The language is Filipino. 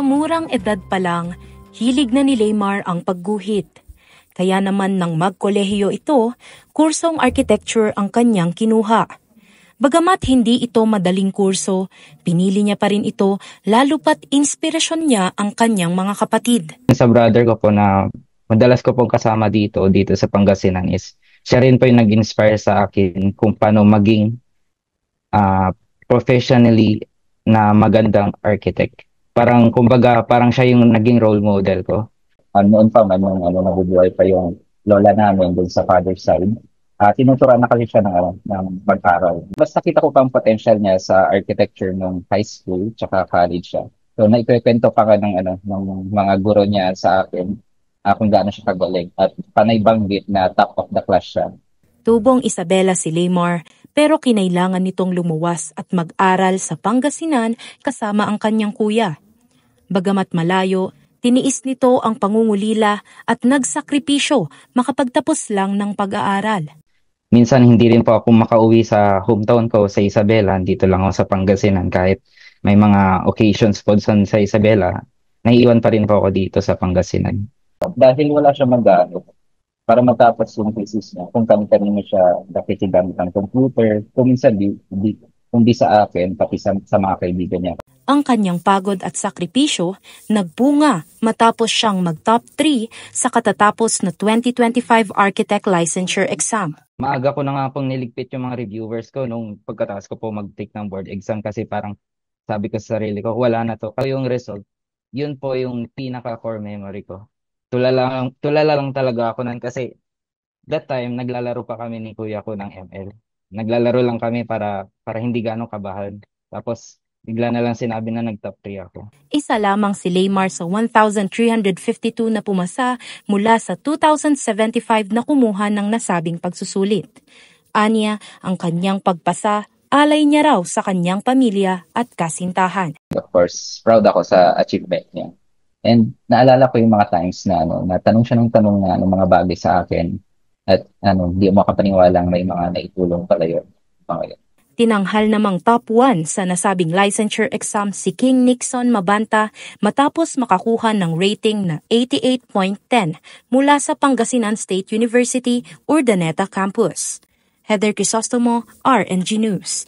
murang edad pa lang, hilig na ni Leymar ang pagguhit. Kaya naman nang magkolehiyo ito, kursong architecture ang kanyang kinuha. Bagamat hindi ito madaling kurso, pinili niya pa rin ito lalo pat inspirasyon niya ang kanyang mga kapatid. Sa brother ko po na madalas ko pong kasama dito sa Pangasinan is siya rin po yung nag-inspire sa akin kung paano maging professionally na magandang architect. Parang kumbaga parang siya yung naging role model ko. Noon pa man nung nabubuhay pa yung lola namin dun sa father's side. Tinuturuan na kasi siya ng pag-aral. Basta kita ko pang potential niya sa architecture nung high school tsaka college siya. So naikwento pa ka ng mga guro niya sa akin kung gaano siya kagaling at panay banggit na top of the class siya. Tubong Isabela si Leymar pero kinailangan nitong lumuwas at mag-aral sa Pangasinan kasama ang kanyang kuya. Bagamat malayo, tiniis nito ang pangungulila at nagsakripisyo makapagtapos lang ng pag-aaral. Minsan hindi rin po ako makauwi sa hometown ko sa Isabela, dito lang ako sa Pangasinan kahit may mga occasions po sa Isabela, naiiwan pa rin po ako dito sa Pangasinan. Dahil wala siya mag-ano, para matapos yung thesis niya, kung kami-kami siya nakikigamit ng computer, kung minsan kung di sa akin, pati sa mga kaibigan niya. Ang kanyang pagod at sakripisyo nagbunga matapos siyang mag-top 3 sa katatapos na 2025 Architect Licensure Exam. Maaga ko na nga pong niligpit yung mga reviewers ko nung pagkatapos ko po mag-take ng board exam kasi parang sabi ko sa sarili ko, wala na to. Kaya yung result, yun po yung pinaka-core memory ko. Tulala lang talaga ako nun kasi that time naglalaro pa kami ni kuya ko ng ML. Naglalaro lang kami para hindi ganong kabahan. Tapos bigla na lang sinabi na nag-top 3 ako. Isa lamang si Leymar sa 1,352 na pumasa mula sa 2,075 na kumuha ng nasabing pagsusulit. Aniya, ang kanyang pagpasa, alay niya raw sa kanyang pamilya at kasintahan. Of course, proud ako sa achievement niya. And naalala ko yung mga times na natanong siya ng tanong na mga bagay sa akin at hindi mo makapaniwalang may mga naitulong pala yun. Tinanghal namang top 1 sa nasabing licensure exam si King Nixon Mabanta matapos makakuha ng rating na 88.10 mula sa Pangasinan State University, Urdaneta Campus. Heather Crisostomo, RNG News.